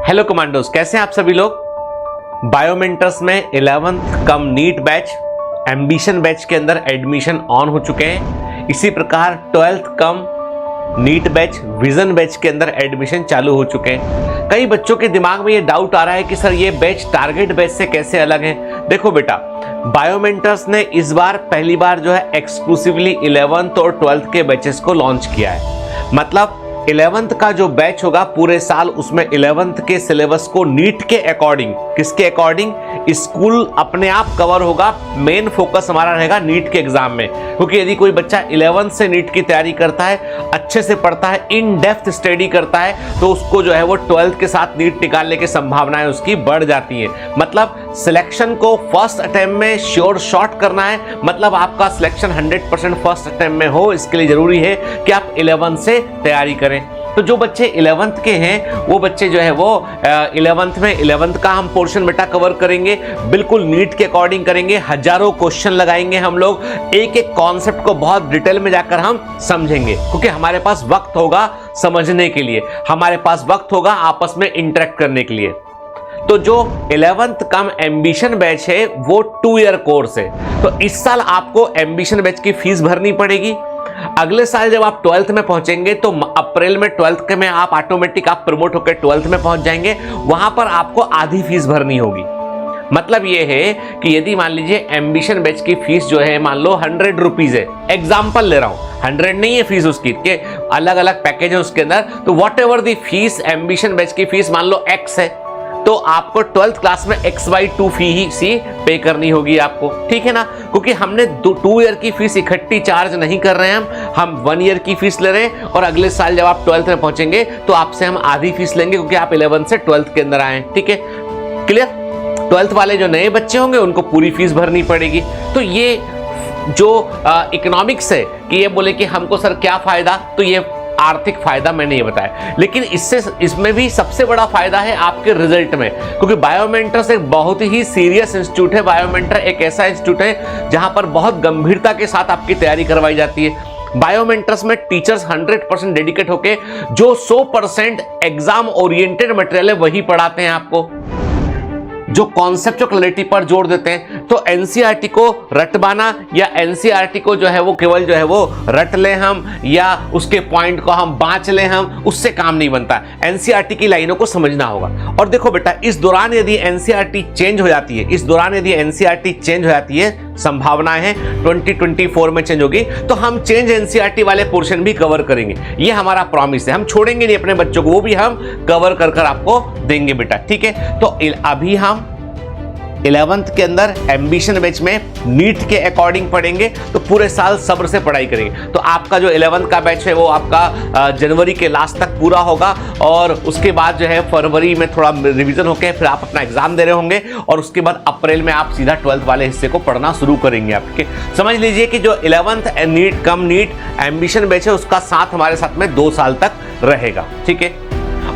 Hello commandos, कैसे हैं आप सभी लोग। बायोमेंटर्स में 11th कम नीट बैच एम्बिशन बैच के अंदर एडमिशन ऑन हो चुके हैं। इसी प्रकार 12th कम नीट बैच विजन बैच के अंदर एडमिशन चालू हो चुके हैं। कई बच्चों के दिमाग में ये डाउट आ रहा है कि सर ये बैच टारगेट बैच से कैसे अलग है। देखो बेटा, बायोमेंटर्स ने इस बार पहली बार जो है एक्सक्लूसिवली 11th और 12th के बैचेस को लॉन्च किया है। मतलब 11th का जो बैच होगा पूरे साल उसमें 11th के सिलेबस को नीट के अकॉर्डिंग, किसके अकॉर्डिंग, स्कूल अपने आप कवर होगा। मेन फोकस हमारा रहेगा नीट के एग्जाम में, क्योंकि यदि कोई बच्चा 11th से नीट की तैयारी करता है, अच्छे से पढ़ता है, इन डेप्थ स्टडी करता है, तो उसको जो है वो 12th के साथ नीट निकालने की संभावनाएं उसकी बढ़ जाती है। मतलब सिलेक्शन को फर्स्ट अटेम्प्ट में श्योर शॉट करना है। मतलब आपका सिलेक्शन 100% फर्स्ट अटेम्प्ट में हो, इसके लिए जरूरी है कि आप 11th से तैयारी करें। तो जो बच्चे 11th के हैं वो बच्चे जो है वो 11th में 11th का हम पोर्शन बेटा कवर करेंगे, बिल्कुल नीट के अकॉर्डिंग करेंगे। हजारों क्वेश्चन लगाएंगे हम लोग, एक एक कॉन्सेप्ट को बहुत डिटेल में जाकर हम समझेंगे, क्योंकि हमारे पास वक्त होगा समझने के लिए, हमारे पास वक्त होगा आपस में इंटरेक्ट करने के लिए। तो जो 11th कम एम्बिशन बैच है वो 2 ईयर कोर्स है। तो इस साल आपको एम्बिशन बैच की फीस भरनी पड़ेगी। अगले साल जब आप 12th में पहुंचेंगे तो अप्रैल में 12th के में आप ऑटोमेटिक आप प्रमोट होकर 12th में पहुंच जाएंगे, वहां पर आपको आधी फीस भरनी होगी। मतलब ये है कि यदि मान लीजिए एम्बिशन बैच की फीस जो है मान लो 100 रुपीज है, एग्जाम्पल ले रहा हूं, 100 नहीं है फीस उसकी, के अलग अलग पैकेज है उसके अंदर। तो what ever the fees, ambition batch की फीस मान लो X है, तो आपको 12th क्लास में XY2 फी ही सी पे करनी होगी आपको, ठीक है ना। क्योंकि हमने 2 ईयर की फीस इकट्ठी चार्ज नहीं कर रहे हैं, हम 1 ईयर की फीस ले रहे हैं। और अगले साल जब आप 12th में पहुंचेंगे तो आपसे हम आधी फीस लेंगे, क्योंकि आप 11th से 12th के अंदर आए हैं, ठीक है, क्लियर। 12th वाले जो नए बच्चे होंगे उनको पूरी फीस भरनी पड़ेगी। तो ये जो इकोनॉमिक्स है कि ये बोले कि हमको सर क्या फायदा, तो ये आर्थिक फायदा मैंने ये बताया, लेकिन इसमें भी सबसे बड़ा फायदा है आपके रिजल्ट में, क्योंकि बायोमेंटर्स एक बहुत ही सीरियस इंस्टीट्यूट है। बायोमेंटर एक ऐसा इंस्टीट्यूट है जहां पर बहुत गंभीरता के साथ आपकी तैयारी करवाई जाती है। बायोमेंटर्स में टीचर्स 100% डेडिकेट होके जो 100% एग्जाम ओरिएंटेड मटेरियल है वही पढ़ाते हैं आपको, जो कॉन्सेप्चुअल क्लैरिटी पर जोर देते हैं। तो एनसीईआरटी को रटवाना या एनसीईआरटी को जो है वो केवल जो है वो रट ले हम, या उसके पॉइंट को हम बांच ले हम, उससे काम नहीं बनता। एनसीईआरटी की लाइनों को समझना होगा। और देखो बेटा, इस दौरान यदि एनसीईआरटी चेंज हो जाती है, इस दौरान यदि एनसीईआरटी चेंज हो जाती है, संभावनाएं हैं 2024 में चेंज होगी, तो हम चेंज एनसीईआरटी वाले पोर्शन भी कवर करेंगे। ये हमारा प्रॉमिस है, हम छोड़ेंगे नहीं अपने बच्चों को, वो भी हम कवर कर कर आपको देंगे बेटा, ठीक है। तो अभी हम 11th के अंदर एम्बिशन बैच में नीट के अकॉर्डिंग पढ़ेंगे, तो पूरे साल सब्र से पढ़ाई करेंगे। तो आपका जो 11th का बैच है वो आपका जनवरी के लास्ट तक पूरा होगा, और उसके बाद जो है फरवरी में थोड़ा रिवीजन होके फिर आप अपना एग्जाम दे रहे होंगे, और उसके बाद अप्रैल में आप सीधा 12th वाले हिस्से को पढ़ना शुरू करेंगे आपके। समझ लीजिए कि जो 11th नीट कम नीट एम्बिशन बैच है उसका साथ हमारे साथ में 2 साल तक रहेगा, ठीक है।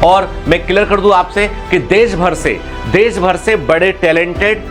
और मैं क्लियर कर दूं आपसे कि देश भर से बड़े टैलेंटेड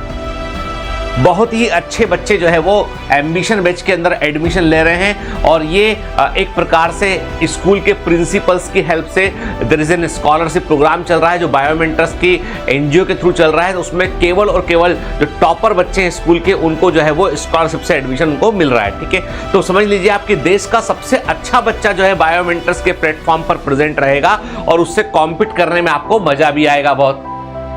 बहुत ही अच्छे बच्चे जो है वो एम्बिशन बैच के अंदर एडमिशन ले रहे हैं। और ये एक प्रकार से स्कूल के प्रिंसिपल्स की हेल्प से there is an scholarship program चल रहा है जो बायोमेंटर्स की एनजीओ के थ्रू चल रहा है। तो उसमें केवल और केवल जो टॉपर बच्चे हैं स्कूल के उनको जो है वो स्कॉलरशिप से एडमिशन उनको मिल रहा है, ठीक है। तो समझ लीजिए आपके देश का सबसे अच्छा बच्चा जो है बायोमेंटर्स के प्लेटफॉर्म पर प्रेजेंट रहेगा, और उससे कॉम्पीट करने में आपको मजा भी आएगा बहुत,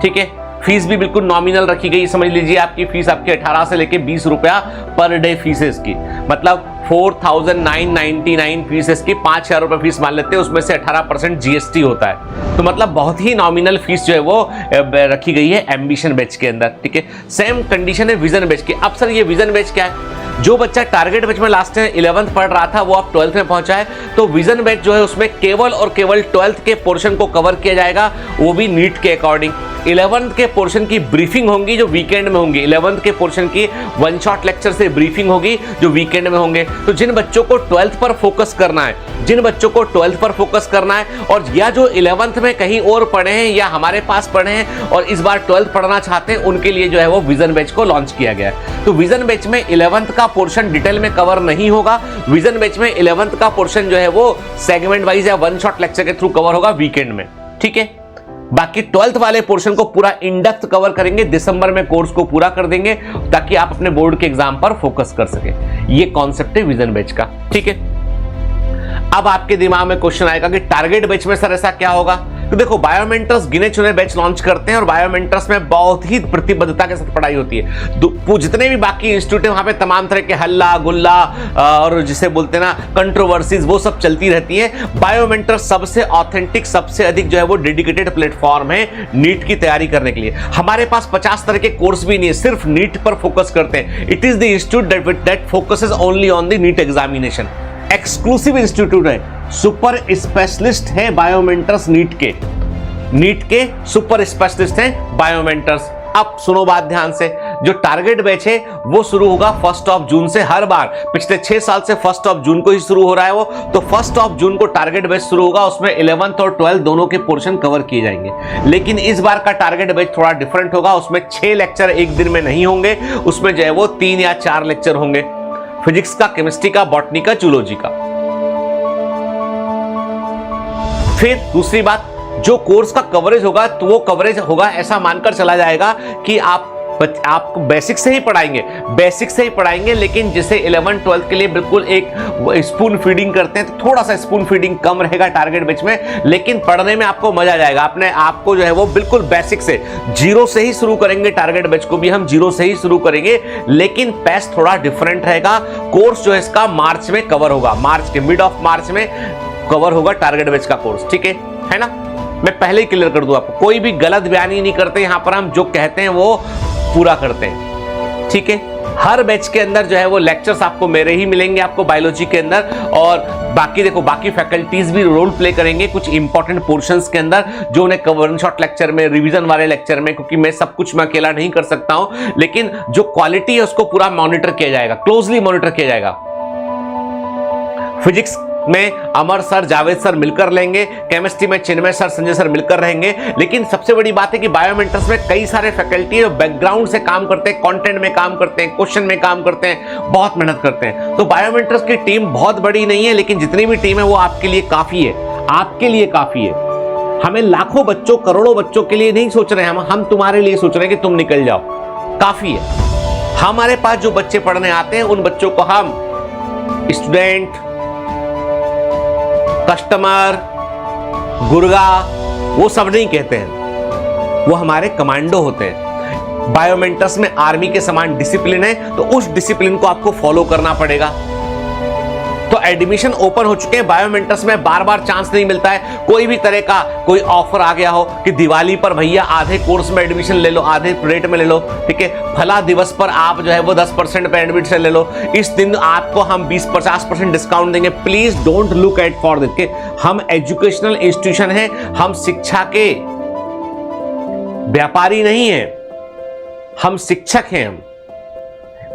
ठीक है। फीस भी बिल्कुल नॉमिनल रखी गई। समझ लीजिए आपकी फीस आपके 18 से लेके 20 रुपया पर डे फीस है इसकी, मतलब 4999 फीस है इसकी। 5000 रुपये फीस मान लेते हैं, उसमें से 18% जीएसटी होता है। तो मतलब बहुत ही नॉमिनल फीस जो है वो रखी गई है एम्बिशन बैच के अंदर, ठीक है। सेम कंडीशन है विजन बैच की। अब सर ये विजन बैच क्या है? जो बच्चा टारगेट बैच में लास्ट में 11th पढ़ रहा था वो अब 12th में पहुंचा है, तो विजन बैच जो है उसमें केवल और केवल 12th के पोर्शन को कवर किया जाएगा, वो भी नीट के अकॉर्डिंग। 11th के पोर्शन की ब्रीफिंग होंगी जो वीकेंड में होंगी। 11th के पोर्शन की 1 शॉट लेक्चर से ब्रीफिंग होगी जो वीकेंड में होंगे। तो जिन बच्चों को 12th पर फोकस करना है, और या जो 11th में कहीं और पढ़े हैं या हमारे पास पढ़े हैं और इस बार 12th पढ़ना चाहते हैं, उनके लिए जो है वो विजन बैच को लॉन्च किया गया है। तो विजन बैच में 11th का पोर्शन डिटेल में कवर नहीं होगा। विजन बैच में 11th का पोर्शन जो है वो सेगमेंट वाइज या 1 शॉट लेक्चर के थ्रू कवर होगा वीकेंड में, ठीक है। बाकी 12th वाले पोर्शन को पूरा इन डेप्थ कवर करेंगे, दिसंबर में कोर्स को पूरा कर देंगे ताकि आप अपने बोर्ड के एग्जाम पर फोकस कर सके। ये कॉन्सेप्ट है विजन बैच का, ठीक है। अब आपके दिमाग में क्वेश्चन आएगा कि टारगेट बैच में सर ऐसा क्या होगा? तो देखो, बायोमेंटर्स गिने चुने बैच लॉन्च करते हैं और बायोमेंटर्स में बहुत ही प्रतिबद्धता के साथ पढ़ाई होती है। जितने भी बाकी इंस्टीट्यूट है वहां पे तमाम तरह के हल्ला गुल्ला और जिसे बोलते हैं ना कंट्रोवर्सीज, वो सब चलती रहती है। बायोमेंटर सबसे ऑथेंटिक, सबसे अधिक जो है वो डेडिकेटेड प्लेटफॉर्म है नीट की तैयारी करने के लिए। हमारे पास 50 तरह के कोर्स भी नहीं है, सिर्फ नीट पर फोकस करते हैं। It is the institute that focuses only on the NEET examination. Exclusive institute है, सुपर स्पेशलिस्ट है बायोमेंटर्स नीट के सुपर स्पेशलिस्ट हैं बायोमेंटर्स। अब सुनो बात ध्यान से, जो टारगेट बैच है वो शुरू होगा 1 जून से। हर बार पिछले 6 साल से 1 जून को ही शुरू हो रहा है वो, तो 1 जून को टारगेट बैच शुरू होगा। उसमें 11th और 12th दोनों के पोर्शन कवर किए जाएंगे। लेकिन इस बार का टारगेट बैच थोड़ा डिफरेंट होगा। उसमें 6 लेक्चर एक दिन में नहीं होंगे, उसमें जो है वो 3 या 4 लेक्चर होंगे, फिजिक्स का, केमिस्ट्री का, बॉटनी का, जूलॉजी का। फिर दूसरी बात, जो कोर्स का कवरेज होगा तो वो कवरेज होगा ऐसा मानकर चला जाएगा कि आपको बेसिक से ही पढ़ाएंगे, लेकिन जैसे 11th 12th के लिए बिल्कुल एक स्पून फीडिंग करते हैं, तो थोड़ा सा स्पून फीडिंग कम रहेगा टारगेट बैच में, लेकिन पढ़ने में आपको मजा आ जाएगा। अपने आपको जो है वो बिल्कुल बेसिक से, जीरो से ही शुरू करेंगे। टारगेट बैच को भी हम जीरो से ही शुरू करेंगे, लेकिन पेस थोड़ा डिफरेंट रहेगा। कोर्स जो है इसका मार्च में कवर होगा, मार्च के मिड ऑफ मार्च में कवर होगा टारगेट बैच का कोर्स, ठीक है ना। मैं पहले ही क्लियर कर दूं आपको, कोई भी गलत बयानी नहीं करते यहां पर, हम जो कहते हैं वो पूरा करते हैं, ठीक है। हर बैच के अंदर जो है वो लेक्चर्स आपको मेरे ही मिलेंगे, आपको बायोलॉजी के अंदर, और बाकी देखो बाकी फैकल्टीज भी रोल प्ले करेंगे कुछ इंपॉर्टेंट पोर्शंस के अंदर, जो उन्हें कवर शॉर्ट लेक्चर में, रिवीजन वाले लेक्चर में, क्योंकि मैं सब कुछ मैं अकेला नहीं कर सकता हूं, लेकिन जो क्वालिटी है उसको पूरा मॉनिटर किया जाएगा, क्लोजली मॉनिटर किया जाएगा। फिजिक्स में अमर सर, जावेद सर मिलकर लेंगे, केमिस्ट्री में चिन्मय सर, संजय सर मिलकर रहेंगे। लेकिन सबसे बड़ी बात है कि बायोमेंटर्स में कई सारे फैकल्टी है बैकग्राउंड से काम करते हैं, कंटेंट में काम करते हैं, क्वेश्चन में काम करते हैं, बहुत मेहनत करते हैं। तो बायोमेंटर्स की टीम बहुत बड़ी नहीं है, लेकिन जितनी भी टीम है वो आपके लिए काफी है, आपके लिए काफी है। हमें लाखों बच्चों, करोड़ों बच्चों के लिए नहीं सोच रहे हैं हम तुम्हारे लिए सोच रहे हैं कि तुम निकल जाओ, काफी है। हमारे पास जो बच्चे पढ़ने आते हैं उन बच्चों को हम स्टूडेंट, कस्टमर, गुर्गा, वो सब नहीं कहते हैं, वो हमारे कमांडो होते हैं। बायोमेंटर्स में आर्मी के समान डिसिप्लिन है, तो उस डिसिप्लिन को आपको फॉलो करना पड़ेगा। तो एडमिशन ओपन हो चुके हैं बायोमेंटर्स में, बार बार चांस नहीं मिलता है। कोई भी तरह का कोई ऑफर आ गया हो कि दिवाली पर भैया आधे कोर्स में एडमिशन ले लो, आधे रेट में ले लो, ठीक है, फला दिवस पर आप जो है वो 10% पे एडमिशन ले लो, इस दिन आपको हम 20-50% डिस्काउंट देंगे। Please don't look at for this के हम एजुकेशनल इंस्टीट्यूशन है, हम शिक्षा के व्यापारी नहीं है, हम शिक्षक हैं। हम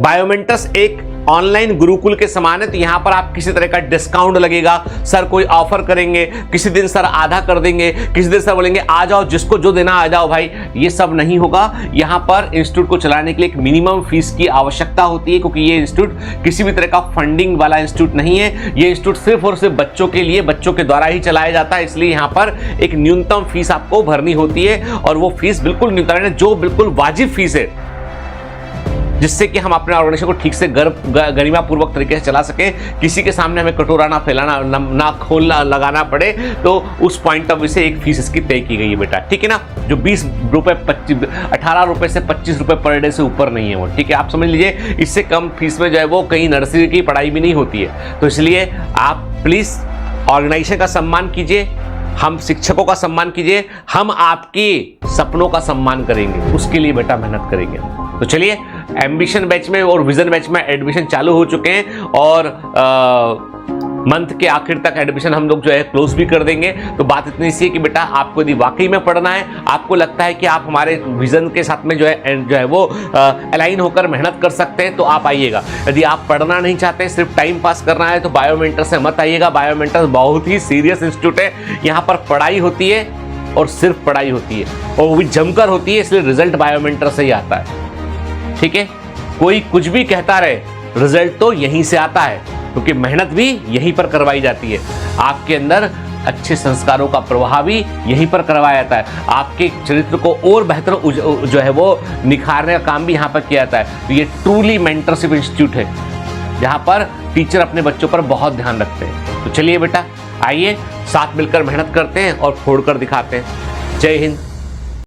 बायोमेंटर्स एक ऑनलाइन गुरुकुल के समान है, तो यहां पर आप किसी तरह का डिस्काउंट लगेगा, सर कोई ऑफर करेंगे, किसी दिन सर आधा कर देंगे, किसी दिन सर बोलेंगे आ जाओ, जिसको जो देना आ जाओ भाई, ये सब नहीं होगा। यहां पर इंस्टीट्यूट को चलाने के लिए एक मिनिमम फीस की आवश्यकता होती है, क्योंकि ये इंस्टीट्यूट किसी भी तरह का फंडिंग वाला इंस्टीट्यूट नहीं है। ये इंस्टीट्यूट सिर्फ और सिर्फ बच्चों के लिए, बच्चों के द्वारा ही चलाया जाता है, इसलिए यहां पर एक न्यूनतम फीस आपको भरनी होती है, और वो फीस बिल्कुल न्यूनतम है, जो बिल्कुल वाजिब फीस है, जिससे कि हम अपने ऑर्गेनाइजेशन को ठीक से गरिमापूर्वक तरीके से चला सके, किसी के सामने हमें कटोरा ना फैलाना, ना खोलना लगाना पड़े। तो उस पॉइंट ऑफ व्यू से एक फीस इसकी तय की गई है बेटा, ठीक है ना, जो 20 रुपए 18 रुपए से 25 रुपए पर डे से ऊपर नहीं है वो, ठीक है। आप समझ लीजिए इससे कम फीस में जो है वो कहीं नर्सरी की पढ़ाई भी नहीं होती है। तो इसलिए आप प्लीज ऑर्गेनाइजेशन का सम्मान कीजिए, हम शिक्षकों का सम्मान कीजिए, हम आपके सपनों का सम्मान करेंगे, उसके लिए बेटा मेहनत करेंगे। तो चलिए, एम्बिशन बैच में और विजन बैच में एडमिशन चालू हो चुके हैं, और मंथ के आखिर तक एडमिशन हम लोग जो है क्लोज भी कर देंगे। तो बात इतनी सी है कि बेटा आपको यदि वाकई में पढ़ना है, आपको लगता है कि आप हमारे विजन के साथ में जो है वो अलाइन होकर मेहनत कर सकते हैं, तो आप आइएगा। यदि आप पढ़ना नहीं चाहते, सिर्फ टाइम पास करना है, तो बायोमेंटर से मत आइएगा। बायोमेंटर बहुत ही सीरियस इंस्टीट्यूट है, यहाँ पर पढ़ाई होती है और सिर्फ पढ़ाई होती है, और वो भी जमकर होती है, इसलिए रिजल्ट बायोमेंटर से ही आता है, ठीक है। कोई कुछ भी कहता रहे, रिजल्ट तो यहीं से आता है, क्योंकि मेहनत भी यहीं पर करवाई जाती है। आपके अंदर अच्छे संस्कारों का प्रभावी यहीं पर करवाया जाता है। आपके चरित्र को और बेहतर जो है वो निखारने का काम भी यहाँ पर किया जाता है। तो ये ट्रूली मेंटरशिप इंस्टीट्यूट है जहाँ पर टीचर अपने बच्चों पर बहुत ध्यान रखते हैं। तो चलिए बेटा, आइए साथ मिलकर मेहनत करते हैं और फोड़ कर दिखाते हैं। जय हिंद।